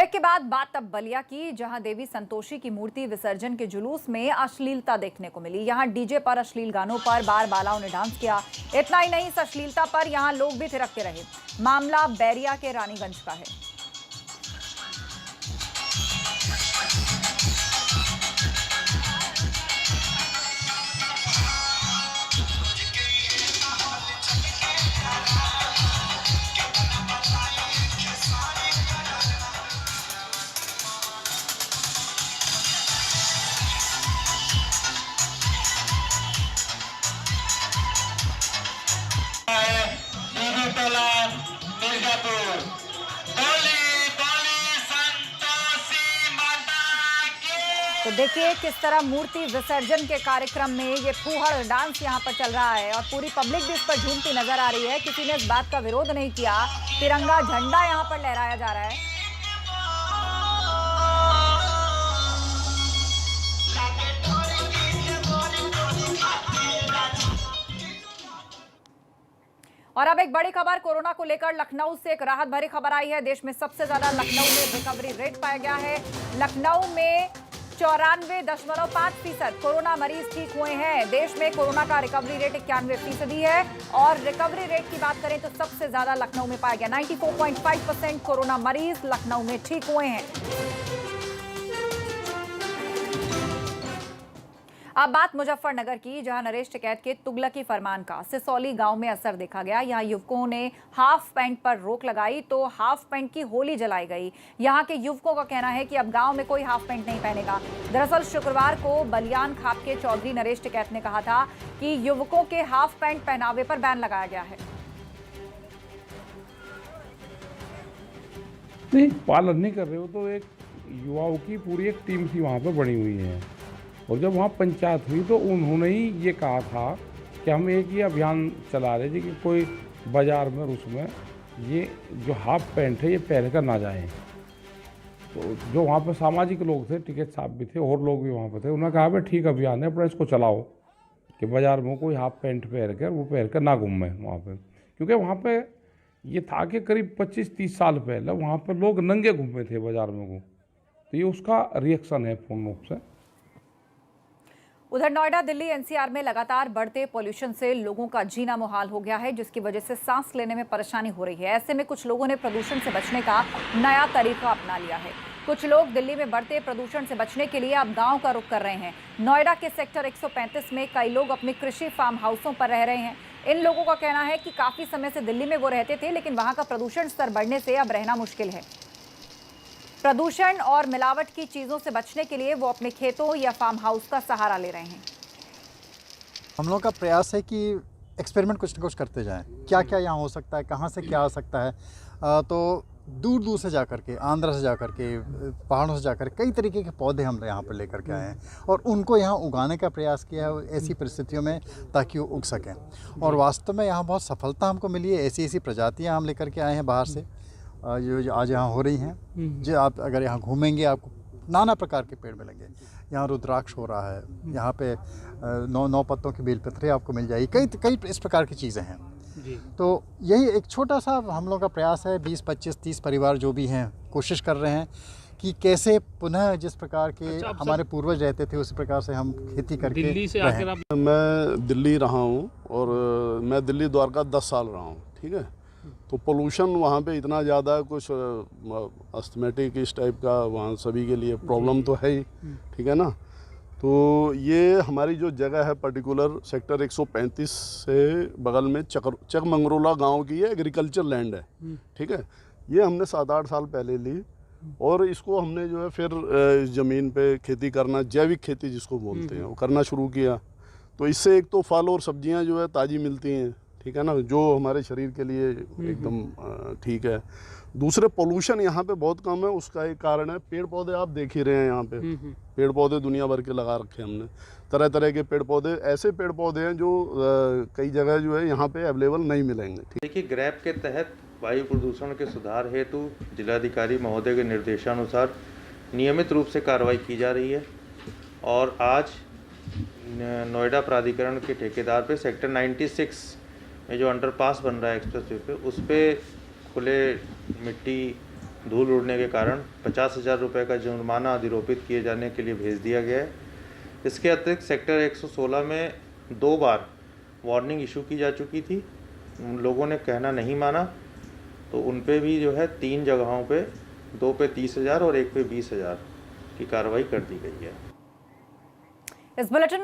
Break के बाद बात अब बलिया की, जहां देवी संतोषी की मूर्ति विसर्जन के जुलूस में अश्लीलता देखने को मिली। यहां डीजे पर अश्लील गानों पर बार बालाओं ने डांस किया। इतना ही नहीं, इस अश्लीलता पर यहां लोग भी थिरकते रहे। मामला बैरिया के रानीगंज का है। तो देखिए किस तरह मूर्ति विसर्जन के कार्यक्रम में ये फूहड़ डांस यहाँ पर चल रहा है और पूरी पब्लिक भी इस पर झूमती नजर आ रही है। किसी ने इस बात का विरोध नहीं किया। तिरंगा झंडा यहाँ पर लहराया जा रहा है। और अब एक बड़ी खबर कोरोना को लेकर लखनऊ से एक राहत भरी खबर आई है। देश में सबसे ज्यादा लखनऊ में रिकवरी रेट पाया गया है। लखनऊ में 94.5% कोरोना मरीज ठीक हुए हैं। देश में कोरोना का रिकवरी रेट 91% है और रिकवरी रेट की बात करें तो सबसे ज्यादा लखनऊ में पाया गया। 94.5% कोरोना मरीज लखनऊ में ठीक हुए हैं। अब बात मुजफ्फरनगर की, जहां नरेश टिकैत के तुगलकी फरमान का सिसौली गांव में असर देखा गया। यहां युवकों ने हाफ पैंट पर रोक लगाई तो हाफ पैंट की होली जलाई गई। यहां के युवकों का कहना है कि अब गांव में कोई हाफ पैंट नहीं पहनेगा। दरअसल शुक्रवार को बलियान खाप के चौधरी नरेश टिकैत ने कहा था कि युवकों के हाफ पैंट पहनावे पर बैन लगाया गया है। नहीं, पालन नहीं कर रहे हो तो एक युवाओं की पूरी एक टीम सी वहाँ पर बनी हुई है और जब वहाँ पंचायत हुई तो उन्होंने ही ये कहा था कि हम एक ही अभियान चला रहे थे कि कोई बाज़ार में उसमें ये जो हाफ पैंट है ये पहन कर ना जाए। तो जो वहाँ पर सामाजिक लोग थे, टिकैत साहब भी थे और लोग भी वहाँ पर थे, उन्होंने कहा भाई ठीक अभियान है, अपना इसको चलाओ कि बाज़ार में कोई हाफ पैंट पहन कर वो पहन कर ना घूमे वहाँ पर। क्योंकि वहाँ पर ये था कि करीब 25-30 साल पहले वहाँ पर लोग नंगे घूमे थे बाज़ार में को, तो ये उसका रिएक्शन है पूर्ण रूप से। उधर नोएडा, दिल्ली, एनसीआर में लगातार बढ़ते पोल्यूशन से लोगों का जीना मुहाल हो गया है, जिसकी वजह से सांस लेने में परेशानी हो रही है। ऐसे में कुछ लोगों ने प्रदूषण से बचने का नया तरीका अपना लिया है। कुछ लोग दिल्ली में बढ़ते प्रदूषण से बचने के लिए अब गांव का रुख कर रहे हैं। नोएडा के सेक्टर 135 में कई लोग अपने कृषि फार्म हाउसों पर रह रहे हैं। इन लोगों का कहना है कि काफी समय से दिल्ली में वो रहते थे, लेकिन वहां का प्रदूषण स्तर बढ़ने से अब रहना मुश्किल है। प्रदूषण और मिलावट की चीजों से बचने के लिए वो अपने खेतों या फार्म हाउस का सहारा ले रहे हैं। हम लोग का प्रयास है कि एक्सपेरिमेंट कुछ न कुछ करते जाएं। क्या क्या यहाँ हो सकता है, कहाँ से क्या आ सकता है। तो दूर दूर से जाकर के, आंध्र से जाकर के, पहाड़ों से जाकर कई तरीके के पौधे हम यहाँ पर लेकर के आए हैं और उनको यहाँ उगाने का प्रयास किया है ऐसी परिस्थितियों में ताकि वो उग सकें। और वास्तव में यहाँ बहुत सफलता हमको मिली है। ऐसी ऐसी प्रजातियाँ हम लेकर के आए हैं बाहर से जो आज यहाँ हो रही हैं। जो आप अगर यहाँ घूमेंगे आपको नाना प्रकार के पेड़ मिलेंगे। यहाँ रुद्राक्ष हो रहा है, यहाँ पे 9 पत्तों की बेलपत्री आपको मिल जाएगी। कई इस प्रकार की चीज़ें हैं जी। तो यही एक छोटा सा हम लोग का प्रयास है। 20, 25, 30 परिवार जो भी हैं कोशिश कर रहे हैं कि कैसे पुनः जिस प्रकार के हमारे पूर्वज रहते थे उसी प्रकार से हम खेती करके दिल्ली से आकर मैं दिल्ली रहा हूँ और मैं दिल्ली द्वारका 10 साल रहा हूँ, ठीक है। तो पोल्यूशन वहाँ पे इतना ज़्यादा कुछ अस्थमेटिक इस टाइप का वहाँ सभी के लिए प्रॉब्लम तो है ही, ठीक है ना। तो ये हमारी जो जगह है पर्टिकुलर सेक्टर 135 से बगल में चकमंगरोला गांव की ये एग्रीकल्चर लैंड है, ठीक है। ये हमने 7-8 साल पहले ली और इसको हमने जो है फिर ज़मीन पे खेती करना, जैविक खेती जिसको बोलते हैं, वो करना शुरू किया। तो इससे एक तो फल और सब्जियां जो है ताज़ी मिलती हैं, ठीक है ना, जो हमारे शरीर के लिए एकदम ठीक है। दूसरे पोल्यूशन यहाँ पे बहुत कम है, उसका एक कारण है पेड़ पौधे। आप देख ही रहे हैं यहाँ पे पेड़ पौधे दुनिया भर के लगा रखे हमने। तरह तरह के पेड़ पौधे, ऐसे पेड़ पौधे हैं जो कई जगह जो है यहाँ पे अवेलेबल नहीं मिलेंगे। देखिए, ग्रैप के तहत वायु प्रदूषण के सुधार हेतु जिलाधिकारी महोदय के निर्देशानुसार नियमित रूप से कार्रवाई की जा रही है और आज नोएडा प्राधिकरण के ठेकेदार पे सेक्टर 96 में जो अंडरपास बन रहा है एक्सप्रेस वे पे, उस पर खुले मिट्टी धूल उड़ने के कारण 50,000 रुपये का जुर्माना अधिरोपित किए जाने के लिए भेज दिया गया है। इसके अतिरिक्त सेक्टर 116 में 2 बार वार्निंग इशू की जा चुकी थी, उन लोगों ने कहना नहीं माना, तो उन पे भी जो है 3 जगहों पे 2 पे 30,000 और 1 पे 20,000 की कार्रवाई कर दी गई है। इस बुलेटिन